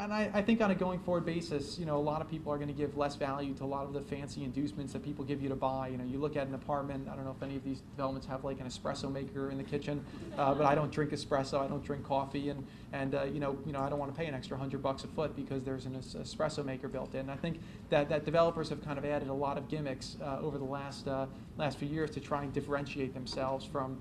and I think on a going forward basis, you know, a lot of people are going to give less value to a lot of the fancy inducements that people give you to buy. You know, you look at an apartment, I don't know if any of these developments have like an espresso maker in the kitchen, but I don't drink espresso, I don't drink coffee, and you know, I don't want to pay an extra $100 a foot because there's an espresso maker built in. And I think that developers have kind of added a lot of gimmicks over the last few years to try and differentiate themselves from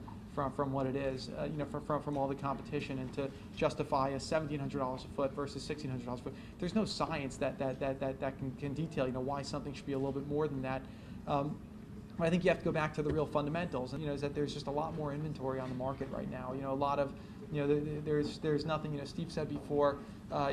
what it is, you know, from all the competition, and to justify a $1,700 a foot versus $1,600 a foot. There's no science that can detail, you know, why something should be a little bit more than that. I think you have to go back to the real fundamentals, and you know, is that there's just a lot more inventory on the market right now. You know, a lot of, you know, there's nothing. You know, Steve said before,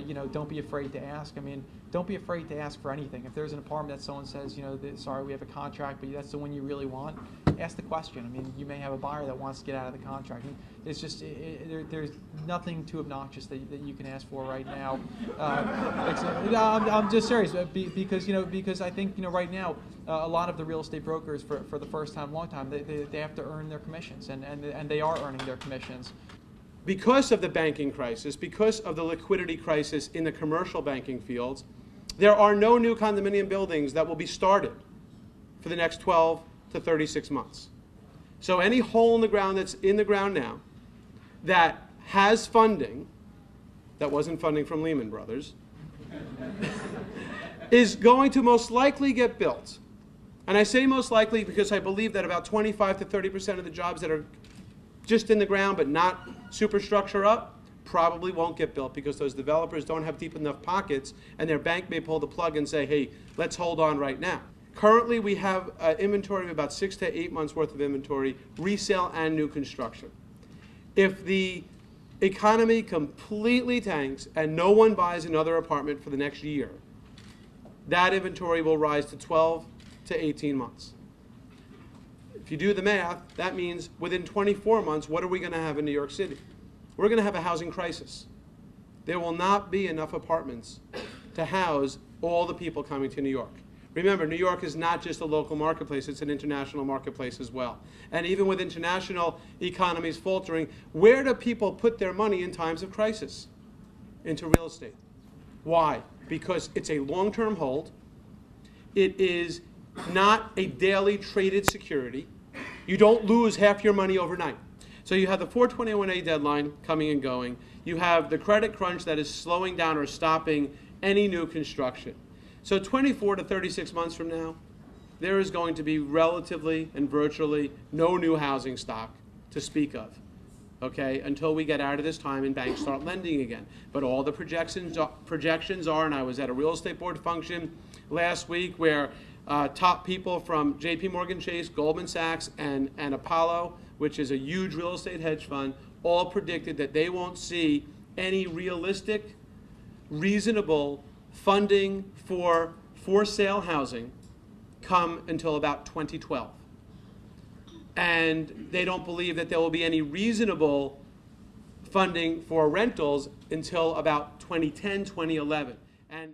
you know, don't be afraid to ask. I mean, don't be afraid to ask for anything. If there's an apartment that someone says, you know, sorry, we have a contract, but that's the one you really want, ask the question. I mean, you may have a buyer that wants to get out of the contract. I mean, it's just, there's nothing too obnoxious that you can ask for right now. I'm just serious, because, you know, because I think, you know, right now, a lot of the real estate brokers, for the first time in a long time, they have to earn their commissions, and they are earning their commissions. Because of the banking crisis, because of the liquidity crisis in the commercial banking fields, there are no new condominium buildings that will be started for the next 12 to 36 months. So any hole in the ground that's in the ground now that has funding, that wasn't funding from Lehman Brothers, is going to most likely get built. And I say most likely because I believe that about 25 to 30% of the jobs that are just in the ground but not superstructure up probably won't get built, because those developers don't have deep enough pockets, and their bank may pull the plug and say, hey, let's hold on right now. Currently, we have inventory of about 6 to 8 months worth of inventory, resale and new construction. If the economy completely tanks and no one buys another apartment for the next year, that inventory will rise to 12 to 18 months. If you do the math, that means within 24 months, what are we going to have in New York City? We're going to have a housing crisis. There will not be enough apartments to house all the people coming to New York. Remember, New York is not just a local marketplace, it's an international marketplace as well. And even with international economies faltering, where do people put their money in times of crisis? Into real estate. Why? Because it's a long-term hold. It is not a daily traded security. You don't lose half your money overnight. So you have the 421A deadline coming and going. You have the credit crunch that is slowing down or stopping any new construction. So 24 to 36 months from now, there is going to be relatively and virtually no new housing stock to speak of, okay, until we get out of this time and banks start lending again. But all the projections are, and I was at a real estate board function last week where top people from JP Morgan Chase, Goldman Sachs, and Apollo, which is a huge real estate hedge fund, all predicted that they won't see any realistic, reasonable funding for sale housing come until about 2012. And they don't believe that there will be any reasonable funding for rentals until about 2010, 2011. And